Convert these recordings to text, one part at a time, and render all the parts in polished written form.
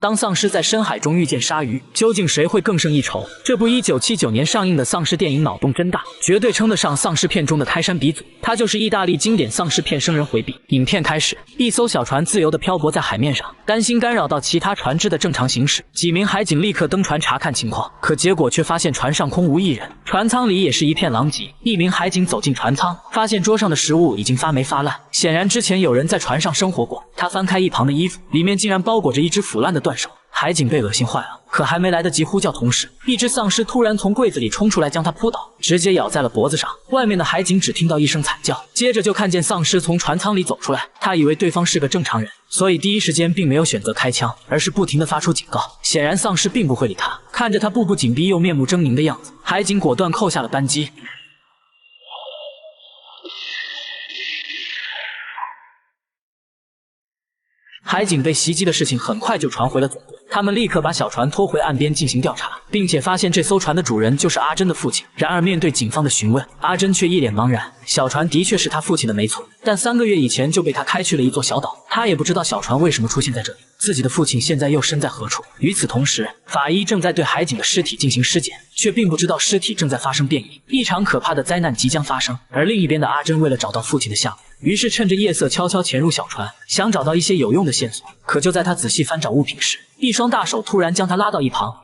当丧尸在深海中遇见鲨鱼，究竟谁会更胜一筹？这部1979年上映的丧尸电影脑洞真大，绝对称得上丧尸片中的开山鼻祖。它就是意大利经典丧尸片《生人回避》。影片开始，一艘小船自由地漂泊在海面上，担心干扰到其他船只的正常行驶。几名海警立刻登船查看情况，可结果却发现船上空无一人，船舱里也是一片狼藉。一名海警走进船舱，发现桌上的食物已经发霉发烂，显然之前有人在船上生活过。他翻开一旁的衣服，里面竟然包裹着一只腐烂的断手。海警被恶心坏了，可还没来得及呼叫同事，一只丧尸突然从柜子里冲出来，将他扑倒，直接咬在了脖子上。外面的海警只听到一声惨叫，接着就看见丧尸从船舱里走出来。他以为对方是个正常人，所以第一时间并没有选择开枪，而是不停地发出警告。显然丧尸并不会理他，看着他步步紧逼又面目狰狞的样子，海警果断扣下了扳机。海警被袭击的事情很快就传回了总部，他们立刻把小船拖回岸边进行调查，并且发现这艘船的主人就是阿珍的父亲。然而面对警方的询问，阿珍却一脸茫然。小船的确是他父亲的没错，但3个月以前就被他开去了一座小岛，他也不知道小船为什么出现在这里，自己的父亲现在又身在何处。与此同时，法医正在对海警的尸体进行尸检，却并不知道尸体正在发生变异，一场可怕的灾难即将发生。而另一边的阿珍为了找到父亲的下落，于是趁着夜色悄悄潜入小船，想找到一些有用的线索。可就在他仔细翻找物品时，一双大手突然将他拉到一旁。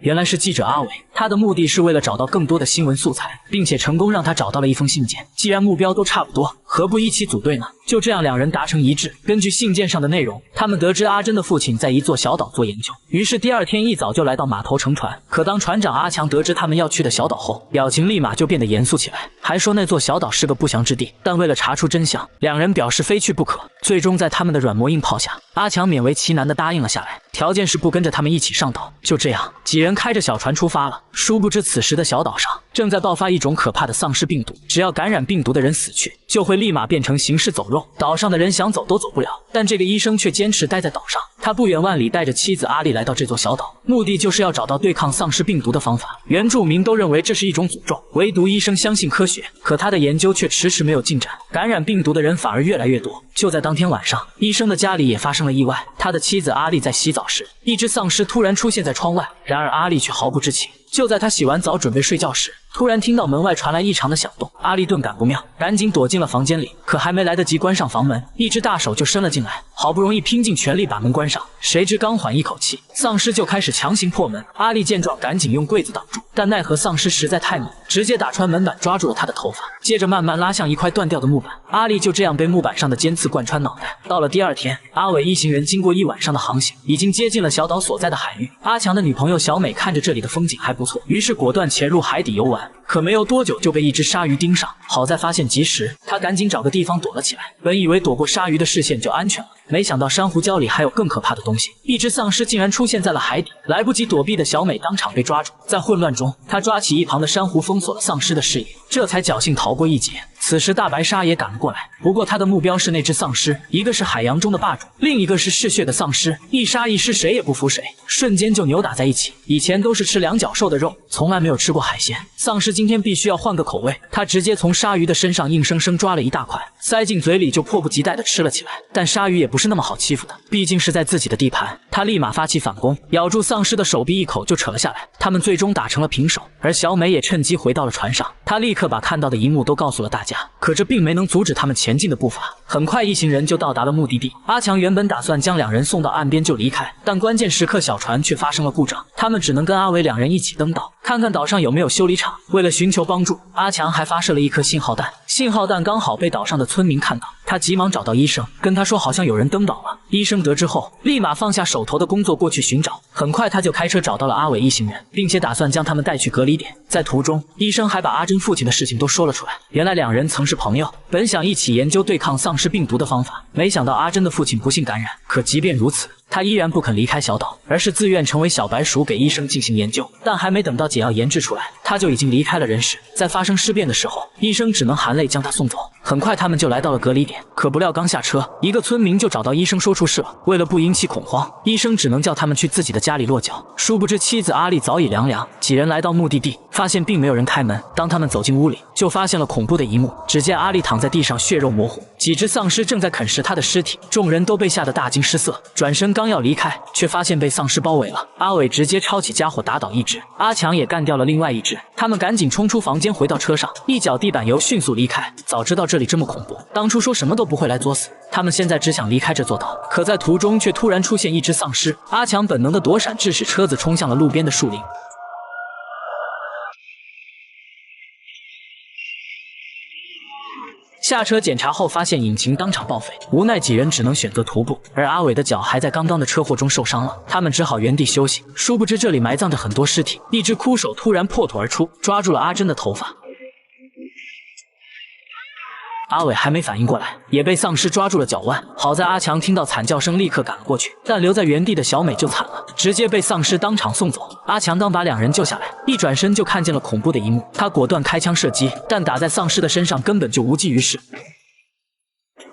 原来是记者阿伟，他的目的是为了找到更多的新闻素材，并且成功让他找到了一封信件。既然目标都差不多，何不一起组队呢？就这样，两人达成一致。根据信件上的内容，他们得知阿珍的父亲在一座小岛做研究，于是第二天一早就来到码头乘船。可当船长阿强得知他们要去的小岛后，表情立马就变得严肃起来，还说那座小岛是个不祥之地。但为了查出真相，两人表示非去不可。最终在他们的软磨硬泡下，阿强勉为其难地答应了下来，条件是不跟着他们一起上岛。就这样，几人开着小船出发了。殊不知此时的小岛上正在爆发一种可怕的丧尸病毒，只要感染病毒的人死去，就会立马变成行尸走肉，岛上的人想走都走不了。但这个医生却坚持待在岛上，他不远万里带着妻子阿丽来到这座小岛，目的就是要找到对抗丧尸病毒的方法。原住民都认为这是一种诅咒，唯独医生相信科学，可他的研究却迟迟没有进展，感染病毒的人反而越来越多。就在当天晚上，医生的家里也发生了意外，他的妻子阿丽在洗澡时，一只丧尸突然出现在窗外，然而阿丽却毫不知情。就在他洗完澡准备睡觉时，突然听到门外传来异常的响动，阿丽顿感不妙，赶紧躲进了房间里。可还没来得及关上房门，一只大手就伸了进来，好不容易拼尽全力把门关上，谁知刚缓一口气，丧尸就开始强行破门。阿丽见状赶紧用柜子挡住，但奈何丧尸实在太猛，直接打穿门板抓住了他的头发，接着慢慢拉向一块断掉的木板。阿丽就这样被木板上的尖刺贯穿脑袋。到了第二天，阿伟一行人经过一晚上的航行，已经接近了小岛所在的海域。阿强的女朋友小美看着这里的风景还不错，于是果断潜入海底游玩。可没有多久就被一只鲨鱼盯上，好在发现及时，他赶紧找个地方躲了起来。本以为躲过鲨鱼的视线就安全了，没想到珊瑚礁里还有更可怕的东西，一只丧尸竟然出现在了海底。来不及躲避的小美当场被抓住，在混乱中，她抓起一旁的珊瑚封锁了丧尸的视野，这才侥幸逃过一劫。此时大白鲨也赶了过来，不过他的目标是那只丧尸，一个是海洋中的霸主，另一个是嗜血的丧尸，一杀一尸谁也不服谁，瞬间就扭打在一起。以前都是吃两脚兽的肉，从来没有吃过海鲜，丧尸今天必须要换个口味，他直接从鲨鱼的身上硬生生抓了一大块，塞进嘴里就迫不及待地吃了起来。但鲨鱼也不是那么好欺负的，毕竟是在自己的地盘，他立马发起反攻，咬住丧尸的手臂一口就扯了下来。他们最终打成了平手，而小美也趁机回到了船上，她立刻把看到的一幕都告诉了大家。可这并没能阻止他们前进的步伐，很快一行人就到达了目的地。阿强原本打算将两人送到岸边就离开，但关键时刻小船却发生了故障，他们只能跟阿伟两人一起登岛，看看岛上有没有修理厂。为了寻求帮助，阿强还发射了一颗信号弹，信号弹刚好被岛上的村民看到，他急忙找到医生，跟他说好像有人登岛了。医生得知后，立马放下手头的工作过去寻找，很快他就开车找到了阿伟一行人，并且打算将他们带去隔离点。在途中，医生还把阿珍父亲的事情都说了出来，原来两人曾是朋友，本想一起研究对抗丧尸病毒的方法，没想到阿珍的父亲不幸感染，可即便如此，他依然不肯离开小岛，而是自愿成为小白鼠给医生进行研究。但还没等到解药研制出来，他就已经离开了人世。在发生尸变的时候，医生只能含泪将他送走。很快他们就来到了隔离点，可不料刚下车，一个村民就找到医生说出事了。为了不引起恐慌，医生只能叫他们去自己的家里落脚。殊不知妻子阿丽早已凉凉。几人来到目的地，发现并没有人开门。当他们走进屋里，就发现了恐怖的一幕。只见阿丽躺在地上，血肉模糊，几只丧尸正在啃食她的尸体。众人都被吓得大惊失色，转身刚要离开，却发现被丧尸包围了。阿伟直接抄起家伙打倒一只，阿强也干掉了另外一只。他们赶紧冲出房间，回到车上，一脚地板油，迅速离开。早知道这里这么恐怖，当初说什么都不会来作死。他们现在只想离开这座岛，可在途中却突然出现一只丧尸。阿强本能的躲闪，致使车子冲向了路边的树林。下车检查后，发现引擎当场报废，无奈几人只能选择徒步，而阿伟的脚还在刚刚的车祸中受伤了，他们只好原地休息。殊不知这里埋葬着很多尸体，一只枯手突然破土而出，抓住了阿珍的头发。阿伟还没反应过来，也被丧尸抓住了脚腕。好在阿强听到惨叫声，立刻赶了过去，但留在原地的小美就惨了，直接被丧尸当场送走。阿强刚把两人救下来，一转身就看见了恐怖的一幕，他果断开枪射击，但打在丧尸的身上根本就无济于事。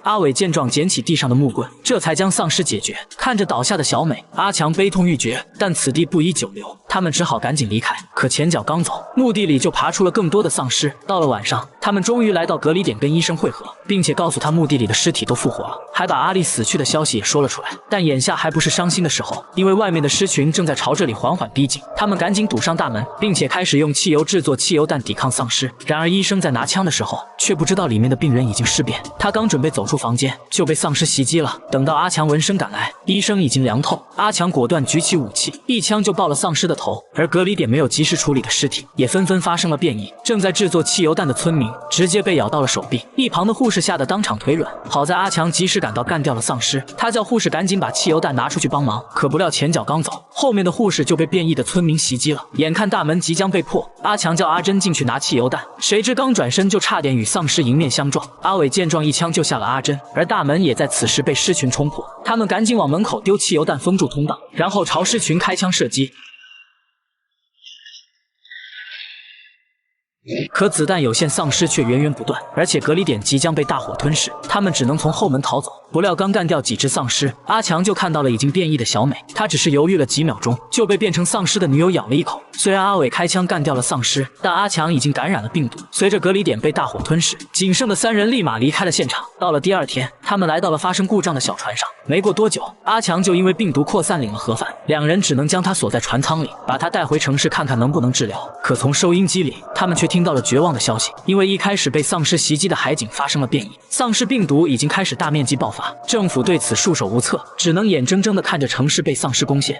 阿伟见状，捡起地上的木棍，这才将丧尸解决。看着倒下的小美，阿强悲痛欲绝，但此地不宜久留，他们只好赶紧离开。可前脚刚走，墓地里就爬出了更多的丧尸。到了晚上，他们终于来到隔离点，跟医生会合，并且告诉他墓地里的尸体都复活了，还把阿丽死去的消息也说了出来。但眼下还不是伤心的时候，因为外面的尸群正在朝这里缓缓逼近，他们赶紧堵上大门，并且开始用汽油制作汽油弹抵抗丧尸。然而医生在拿枪的时候，却不知道里面的病人已经尸变，他刚准备走出房间，就被丧尸袭击了。等到阿强闻声赶来，医生已经凉透，阿强果断举起武器，一枪就爆了丧尸的头。而隔离点没有及时处理的尸体也纷纷发生了变异，正在制作汽油弹的村民直接被咬到了手臂，一旁的护士吓得当场腿软。好在阿强及时赶到，干掉了丧尸。他叫护士赶紧把汽油弹拿出去帮忙，可不料前脚刚走，后面的护士就被变异的村民袭击了。眼看大门即将被破，阿强叫阿珍进去拿汽油弹，谁知刚转身就差点与丧尸迎面相撞。阿伟见状一枪救下了阿珍，而大门也在此时被尸群冲破，他们赶紧往门口丢汽油弹封住通道，然后朝尸群开枪射击。可子弹有限，丧尸却源源不断，而且隔离点即将被大火吞噬，他们只能从后门逃走。不料刚干掉几只丧尸，阿强就看到了已经变异的小美，他只是犹豫了几秒钟，就被变成丧尸的女友咬了一口。虽然阿伟开枪干掉了丧尸，但阿强已经感染了病毒。随着隔离点被大火吞噬，仅剩的三人立马离开了现场。到了第二天，他们来到了发生故障的小船上，没过多久，阿强就因为病毒扩散领了盒饭，两人只能将他锁在船舱里，把他带回城市看看能不能治疗。可从收音机里，他们却听到了绝望的消息，因为一开始被丧尸袭击的海景发生了变异，丧尸病毒已经开始大面积爆发，政府对此束手无策，只能眼睁睁地看着城市被丧尸攻陷。